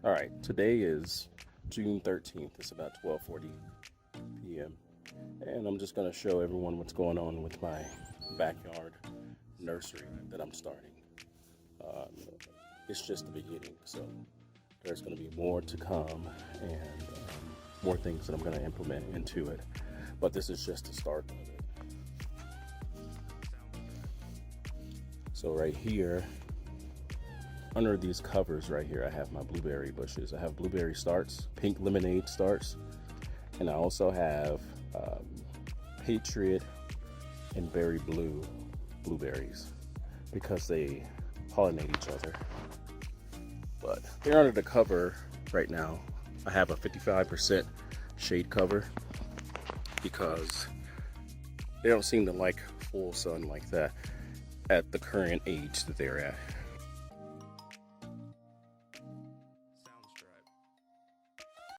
All right, today is June 13th. It's about 12:40 p.m. And I'm just going to show everyone what's going on with my backyard nursery that I'm starting. Um, it's just the beginning, so there's going to be more to come and more things that I'm going to implement into it. But this is just the start of it. So right here, under these covers right here, I have my blueberry bushes. I have blueberry starts, pink lemonade starts, and I also have Patriot and Berry Blue blueberries because they pollinate each other. But they're under the cover right now. I have a 55% shade cover because they don't seem to like full sun like that at the current age that they're at.